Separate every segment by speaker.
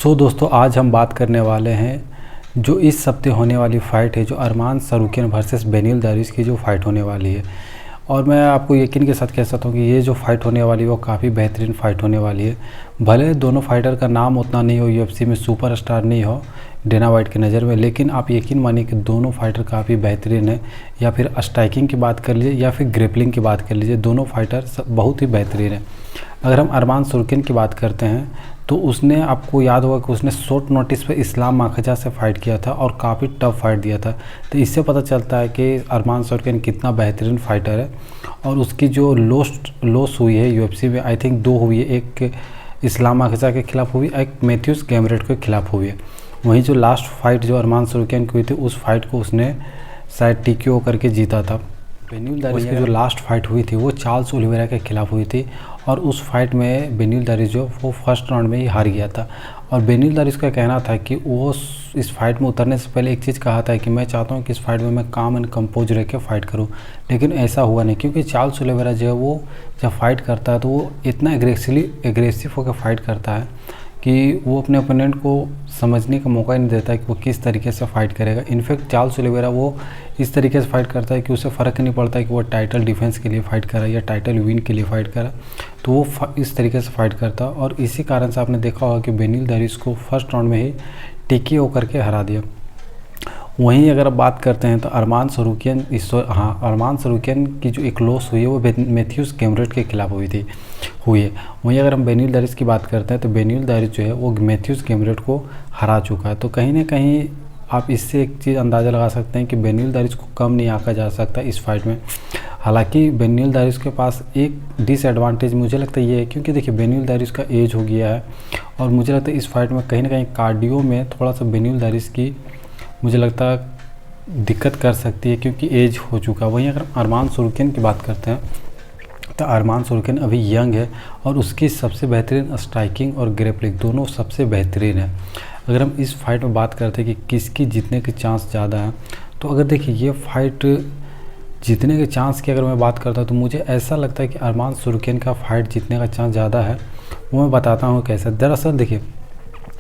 Speaker 1: दोस्तों आज हम बात करने वाले हैं जो इस हफ्ते होने वाली फ़ाइट है, जो अरमान सरूकियन वर्सेस बेनिल दारिस की जो फ़ाइट होने वाली है। और मैं आपको यकीन के साथ कह सकता हूँ कि ये जो फ़ाइट होने वाली है वो काफ़ी बेहतरीन फ़ाइट होने वाली है। भले दोनों फाइटर का नाम उतना नहीं हो, यूएफसी में सुपरस्टार नहीं हो डेना वाइट की नज़र में, लेकिन आप यकीन मानिए कि दोनों फाइटर काफ़ी बेहतरीन है। या फिर स्ट्राइकिंग की बात कर लीजिए या फिर ग्रिपलिंग की बात कर लीजिए, दोनों फाइटर बहुत ही बेहतरीन है। अगर हम अरमान सरूकियन की बात करते हैं तो उसने, आपको याद होगा कि उसने शॉर्ट नोटिस पे इस्लाम माखजा से फ़ाइट किया था और काफ़ी टफ फाइट दिया था। तो इससे पता चलता है कि अरमान सरूकियन कितना बेहतरीन फ़ाइटर है। और उसकी जो लॉस हुई है यूएफसी में, आई थिंक 2 हुई है, एक इस्लाम माखजा के खिलाफ हुई, एक मैथ्यूस गैमरेट के खिलाफ हुई है। वहीं जो लास्ट फाइट जो अरमान सरूकियन की हुई थी, उस फाइट को उसने शायद टीक्यू करके जीता था। बेनिल दारिस की जो लास्ट फाइट हुई थी वो चार्ल्स ओलिवेरा के खिलाफ हुई थी और उस फाइट में बेनिल दारिस जो वो फर्स्ट राउंड में ही हार गया था। और बेनिल दारिस का कहना था कि वो इस फाइट में उतरने से पहले एक चीज़ कहा था कि मैं चाहता हूँ कि इस फाइट में मैं काम एंड कंपोज रह के फ़ाइट करूँ, लेकिन ऐसा हुआ नहीं, क्योंकि चार्ल्स ओलिवेरा जो है वो जब फाइट करता है तो वो इतना एग्रेसिव होकर फाइट करता है कि वो अपने ओपोनेंट को समझने का मौका ही नहीं देता है कि वो किस तरीके से फ़ाइट करेगा। इनफैक्ट चार्ल्स ओलिवेरा वो इस तरीके से फ़ाइट करता है कि उसे फ़र्क नहीं पड़ता है कि वो टाइटल डिफेंस के लिए फ़ाइट कर रहा है या टाइटल विन के लिए फ़ाइट कर रहा है, तो वो इस तरीके से फ़ाइट करता है। और इसी कारण से आपने देखा होगा कि बेनिल दारिस को फर्स्ट राउंड में ही टीके होकर के हरा दिया। वहीं अगर आप बात करते हैं तो अरमान सरूकियन अरमान सरूकियन की जो एक लॉस हुई है वो मैथ्यूस गैमरेट के खिलाफ हुई है। वहीं अगर हम बेनिल दारिस की बात करते हैं तो बेनिल दारिस जो है वो मैथ्यूस गैमरेट को हरा चुका है। तो कहीं ना कहीं आप इससे एक चीज़ अंदाज़ा लगा सकते हैं कि बेनिल दारिस को कम नहीं आंका जा सकता इस फाइट में। हालांकि बेनिल दारिस के पास एक डिसएडवांटेज मुझे लगता है ये है, क्योंकि देखिए बेनिल दारिस का एज हो गया है और मुझे लगता है इस फाइट में कहीं ना कहीं कार्डियो में थोड़ा सा बेनिल दारिस की मुझे लगता है दिक्कत कर सकती है, क्योंकि एज हो चुका है। वहीं अगर अरमान सरूकियन की बात करते हैं तो अरमान सरूकियन अभी यंग है और उसकी सबसे बेहतरीन स्ट्राइकिंग और ग्रेपलिंग दोनों सबसे बेहतरीन है। अगर हम इस फाइट में बात करते हैं कि किसकी जीतने के चांस ज़्यादा हैं, तो अगर देखिए ये फाइट जीतने के चांस की अगर मैं बात करता हूँ तो मुझे ऐसा लगता है कि अरमान सरूकियन का फाइट जीतने का चांस ज़्यादा है। वो मैं बताता हूँ कैसे। दरअसल देखिए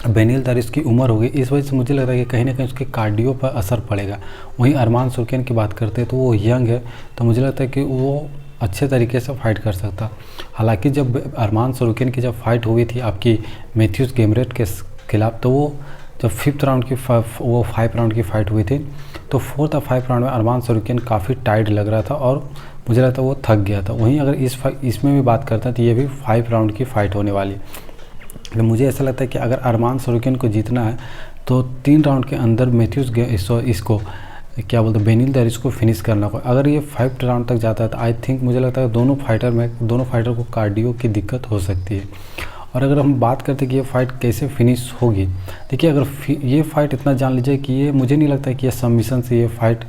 Speaker 1: बेनिल दारिस की उम्र हो गई, इस वजह से मुझे लग रहा है कि कहीं ना कहीं उसके कार्डियो पर असर पड़ेगा। वहीं अरमान सरूकियन की बात करते हैं तो वो यंग है, तो मुझे लगता है कि वो अच्छे तरीके से फ़ाइट कर सकता। हालांकि जब अरमान सरूकियन की जब फाइट हुई थी आपकी मैथ्यूस गैमरेट के खिलाफ, तो वो जब 5th राउंड की 5 राउंड की फ़ाइट हुई थी, तो 4th और 5 राउंड में अरमान सरूकियन काफ़ी टाइट लग रहा था और मुझे लगता है वो थक गया था। वहीं अगर इसमें भी बात करते हैं तो ये भी 5 राउंड की फ़ाइट होने वाली। तो मुझे ऐसा लगता है कि अगर अरमान सरूकियन को जीतना है तो 3 राउंड के अंदर मैथ्यूस इसको क्या बोलते हैं बेनिल दारिस को फिनिश करना होगा। अगर ये 5th राउंड तक जाता है तो आई थिंक मुझे लगता है दोनों फाइटर को कार्डियो की दिक्कत हो सकती है। और अगर हम बात करते हैं कि ये फ़ाइट कैसे फिनिश होगी, देखिए अगर ये फ़ाइट इतना जान लीजिए कि ये मुझे नहीं लगता कि ये सबमिशन से ये फ़ाइट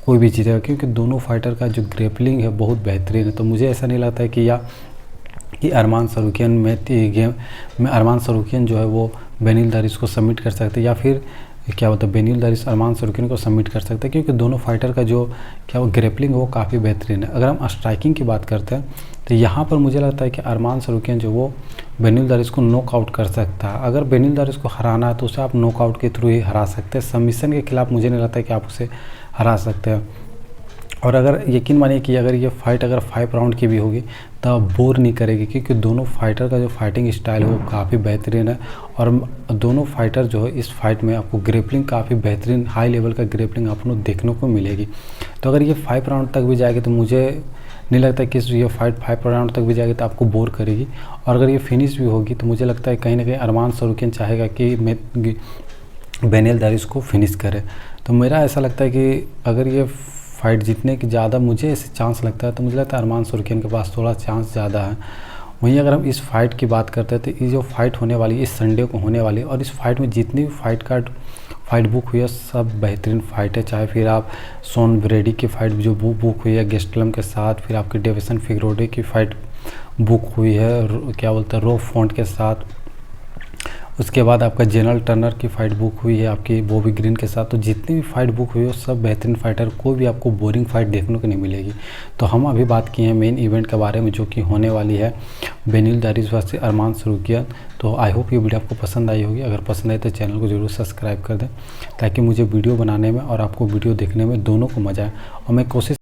Speaker 1: कोई भी जीतेगा, क्योंकि दोनों फाइटर का जो ग्रेपलिंग है बहुत बेहतरीन है। तो मुझे ऐसा नहीं लगता है कि अरमान सरूकियन जो है वो बेनिल दारिस को सबमिट कर सकते हैं, या फिर क्या होता है बेनिल दारिस अरमान सरूकियन को सबमिट कर सकते हैं, क्योंकि दोनों फाइटर का जो क्या वो ग्रेपलिंग है वो काफ़ी बेहतरीन है। अगर हम स्ट्राइकिंग की बात करते हैं तो यहाँ पर मुझे लगता है कि अरमान सरूकियन जो वो बेनिल दारिस को नॉकआउट कर सकता है। अगर बेनिल दारिस को हराना है तो उसे आप नॉकआउट के थ्रू ही हरा सकते हैं, सबमिशन के खिलाफ मुझे नहीं लगता है कि आप उसे हरा सकते हैं। और अगर यकीन मानिए कि अगर ये फाइट अगर 5 राउंड की भी होगी तो बोर नहीं करेगी, क्योंकि दोनों फाइटर का जो फाइटिंग स्टाइल है वो काफ़ी बेहतरीन है। और दोनों फाइटर जो है इस फाइट में आपको ग्रेपलिंग काफ़ी बेहतरीन हाई लेवल का ग्रेपलिंग आपको देखने को मिलेगी। तो अगर ये 5 राउंड तक भी जाएगी तो मुझे नहीं लगता कि ये फाइट 5 राउंड तक भी जाएगी तो आपको बोर करेगी। और अगर ये फिनिश भी होगी तो मुझे लगता है कहीं ना कहीं अरमान सरूकियन चाहेगा कि बेनिल दारिस को फिनिश करे। तो मेरा ऐसा लगता है कि अगर ये फाइट जीतने की ज़्यादा मुझे ऐसे चांस लगता है, तो मुझे लगता है अरमान सरूकियन के पास थोड़ा चांस ज़्यादा है। वहीं अगर हम इस फाइट की बात करते हैं तो ये जो फाइट होने वाली है इस संडे को होने वाली है, और इस फाइट में जितनी भी फाइट बुक हुई है सब बेहतरीन फाइट है। चाहे फिर आप शॉन ब्रेडी की फ़ाइट जो बुक हुई है गेस्टलम के साथ, फिर आपकी डेविसन फिगरोडे की फ़ाइट बुक हुई है क्या बोलते हैं रो फॉन्ट के साथ, उसके बाद आपका जेनल टर्नर की फ़ाइट बुक हुई है आपकी बॉबी ग्रीन के साथ। तो जितनी भी फ़ाइट बुक हुई है सब बेहतरीन फाइटर, कोई भी आपको बोरिंग फाइट देखने को नहीं मिलेगी। तो हम अभी बात किए हैं मेन इवेंट के बारे में जो कि होने वाली है बेनिल दारिस वर्सेस अरमान सरूकियन। तो आई होप ये वीडियो आपको पसंद आई होगी। अगर पसंद आई तो चैनल को ज़रूर सब्सक्राइब कर दें ताकि मुझे वीडियो बनाने में और आपको वीडियो देखने में दोनों को मज़ा आए। और मैं कोशिश